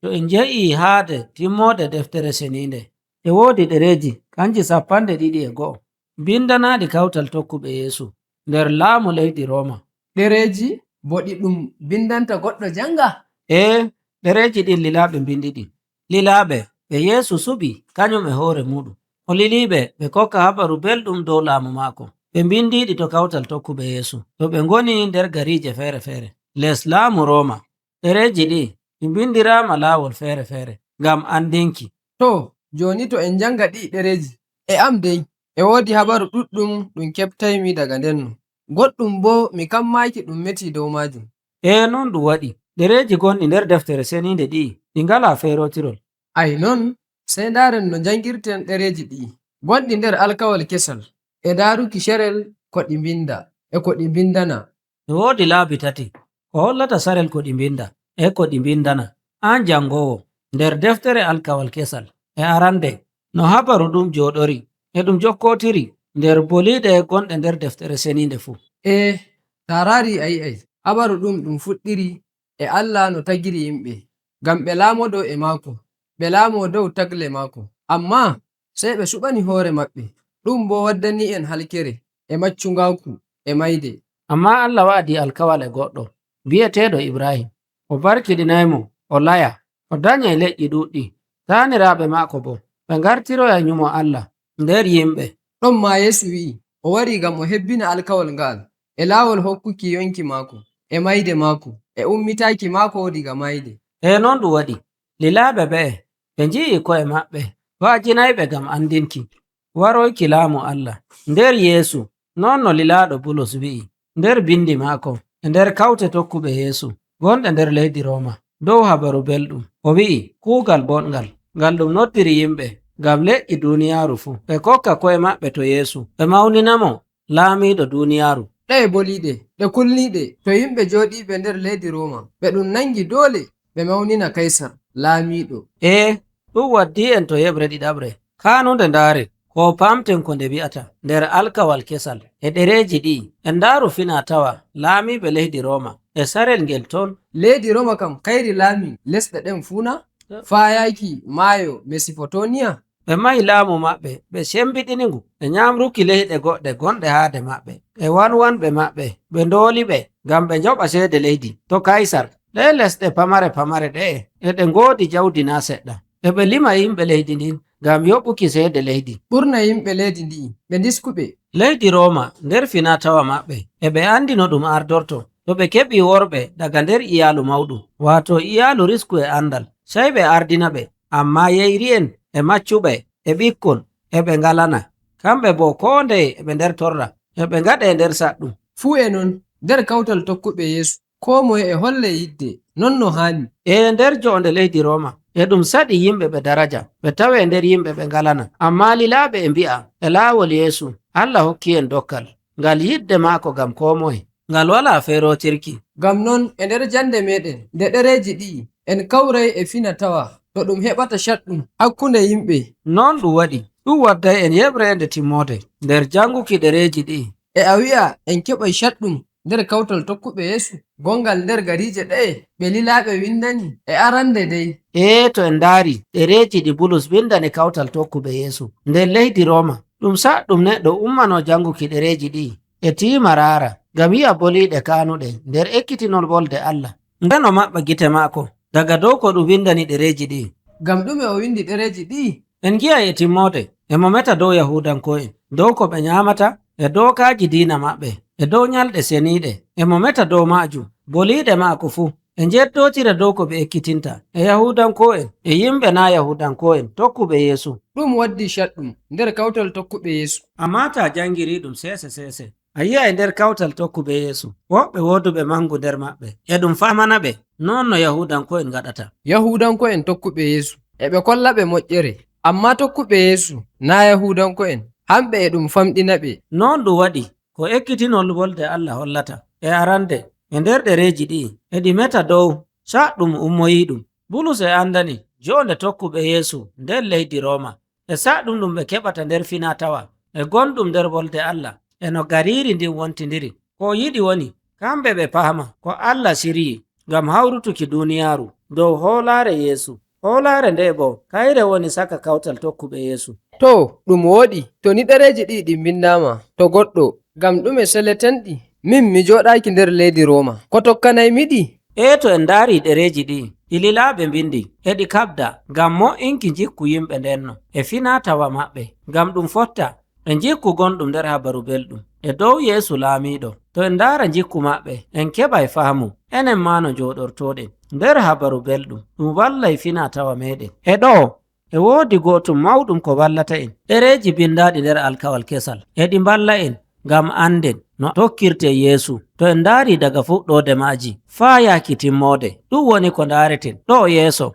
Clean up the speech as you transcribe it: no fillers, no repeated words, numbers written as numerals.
to en jehi haade timmode deftere seninde e wodi ɗereji kanji 12 bindanaɗi kawtal tokkuɓe Yesu nder laamu leydi Roma. ɗereji boɗi ɗum bindanta goɗɗo janga? ɗereji ɗin lilaɓe bindiɗi. Lilaɓe ɓe Yesu suɓi kañum e hoore muɗum. O liliɓe ɓe kokka habaru belɗum dow laamu maako. Ɓe bindiɗi to kawtal tokkuɓe Yesu to ɓe ngoni nder garije fere-fere les laamu Roma. ɗereji ɗi ɗi bindirama laawol fere-fere ngam andinki. To joni to en janga ɗi ɗereji e am dey e wodi habaru ɗuɗɗum ɗum keɓtaymi daga ndenno, goɗɗum bo mi kammaki ɗum meti dow majum. Non ɗum waɗi ɗereji gonɗi nder deftere seninde ɗi ngala ferotirol. Ai non sai ndaren no jangirten ɗereji ɗi gonɗi nder alkawal kesal e daruki sherel ko ɗi binda e ko ɗi bindana. E wodi laabi tati ko hollata sarel ko ɗi binda e ko ɗi bindana an jangowo nder deftere alkawal kesal. E arande no habaru ɗum joɗori e ɗum jokkotiri nder boliɗe gonɗe nder deftere seninde fu. Tarari ai habaru ɗum fuɗɗiri e Allah no tagiri yimɓe ngam ɓe laamodo e maako, ɓe laamo dow tagle maako, amma sai ɓe suɓani hoore maɓɓe, ɗum bo waddani en halkere e maccungaku e mayde. Amma Allah waɗi alkawal e goɗɗo bi'eteɗo Ibrahim, o barkiɗinaymo, o laya, o danyay leƴƴi ɗuɗɗi, taaniraɓe maako bo ɓe ngartiroya nyumo Allah nder yimɓe. Ɗon ma Yesu wi'i o wari ngam o hebbina alkawal ngal e laawol hokkuki yonki maako e mayde maako e ummitaki maako diga mayde. Non ɗum waɗi lilaɓe ɓe nji'i ko'e maɓɓe wa'ajinayɓe ngam andinki waroyki laamu Allah nder Yesu, non no lilaɗo Bulus wi'i nder bindi maako e nder kawte tokkuɓe Yesu gonɗe nder leydi Roma dow habaru belɗum. O wi'i kuugal bongal ngal ɗum noddiri yimɓe ngam leƴƴi duniyaaru fu ɓe kokka ko'e maɓɓe to Yesu ɓe mawninamo laamiɗo duniyaaru. Ɗe boliɗe ɗe kulniɗe to yimɓe joɗiɓe nder leydi Roma ɓe ɗum nangi dole ɓe mawnina Kaisar laamiɗo. Ɗum waddi en to yeɓre ɗiɗaɓre kanude ndaare ko pamten ko nde wi'ata nder alkawal kesal e ɗereji ɗi en ndaaru fina tawa laamiɓe leydi Roma e sarel ngel ton. Leydi Roma kam kayri laami lesɗe ɗen funa fayaki maayo Mesopotamiya. Ɓe mahi laamu maɓɓe ɓe sembiɗini ngu e nyamruki leyɗe goɗɗe gonɗe haade maɓɓe e wanwanɓe maɓɓe ɓe ndooli ɓe ngam ɓe njoɓa seede leydi to Kaisar. Ɗe lesɗe pamare ɗe e ɗe ngoodi jawdi na seɗɗa e ɓe lima yimɓe leydi ndin ngam yoɓuki seede leydi. Ɓurna yimɓe leydi ndi ɓe ndiskuɓe leydi Roma nder fina tawa maɓɓe e ɓe andi no ɗum ardorto to ɓe keɓi worɓe daga nder iyaalu mawɗum wato iyaalu risku e andal sai ɓe ardina ɓe, amma yeyri'en e maccuɓe e ɓikkon e ɓe ngalana, kamɓe bo ko ndeye e ɓe nder torra e ɓe ngaɗe nder saɗɗum. Fuu e non nder kawtal tokkuɓe Yesu ko moye e holle yidde non no hani. Nder jonde leydi Roma e ɗum saɗi yimɓe ɓe daraja ɓe tawe nder yimɓe ɓe ngalana, amma lilaɓe e mbi'a e laawol Yesu Allah hokki en dokkal ngal yidde maako ngam ko moye ngal wala ferotirki. Ngam non e nder jande meɗen nde ɗereji ɗi en kawray e fina tawa to ɗum heɓata shaɗɗum hakkunde yimɓe. Non ɗum waɗi ɗum wadday en yeɓre nde timmode nder janguki ɗereji ɗi e a wi'a en keɓay shaɗɗum nder kawtal tokkuɓe Yesu gongal nder garije ɗe ɓe lilaɓe windani e arande dey. To en ndaari ɗereji ɗi Bulus windani kawtal tokkuɓe Yesu nder leydi Roma, ɗum saɗɗum neɗɗo ummano janguki ɗereji ɗi e tiima raara ngam yi'a boliɗe kanuɗe nder ekkitinol wolde Allah ndeno maɓɓa gite maako daga dow ko ɗum windani ɗereji ɗi. Ngam ɗume o windi ɗereji ɗi? En gi'a e timmode e mo meta dow Yahudanko'en dow ko ɓe nyamata e dokaji diina maɓɓe e dow nyalɗe seniɗe e mo meta dow majum boliɗe maako fu e njettotira dow ko ɓe ekkitinta e Yahudanko'en e yimɓe na Yahudanko'en tokkuɓe Yesu. Ɗum waddi shaɗɗum nder kawtal tokkuɓe Yesu. Amma ta jangiri ɗum sese a yi'a e nder kawtal tokkuɓe Yesu woɓɓe woduɓe mangu nder maɓɓe e ɗum famana ɓe non no Yahudanko'en gaɗata. Yahudanko'en tokkuɓe Yesu e ɓe kolla ɓe moƴƴere, amma tokkuɓe Yesu na Yahudanko'en hamɓe e ɗum famɗina ɓe. Non ɗum waɗi ko ekkitinol wolde Allah hollata e arande e nder ɗereji ɗi e ɗi meta dow saɗɗum ummoyiɗum. Bulus e andani jonde tokkuɓe Yesu nder leydi Roma e saɗɗum ɗum ɓe keɓata nder fina tawa e gonɗum nder wolde Allah e no gariri ndin wontindiri ko yiɗi woni kamɓe ɓe paama ko Allah siryi ngam hawrutuki duniyaaru dow hoolaare Yeesu. Hoolaare nde bo kayre woni saka kawtal tokkuɓe Yeesu. To ɗum woɗi, to ni ɗereji ɗi ɗi mbindama to goɗɗo ngam ɗume seletenɗi? Min mi joɗaki nder leydi Roma, ko tokkanaymiɗi? To en ndaari ɗereji ɗi lilaaɓe mbindi eɗi kabda ngam mo'inki jikku yimɓe ndenno e fina tawa maɓɓe, ngam ɗum fotta e jikku gonɗum nder habaru belɗum e dow Yeesu laamiɗo. To en ndaara jikku maɓɓe en keɓay faamu enen ma no joɗortoɗen nder habaru belɗum, ɗum wallay fina tawa meɗen. E woodi gotum mawɗum ko wallata en. Ɗereji bindaɗi nder alkawal kesal eɗi mballa en ngam anden no tokkirte Yeesu to en ndaari daga fuɗɗode maaji faa yaaki timmode. Ɗum woni ko ndaareten ɗo yeeso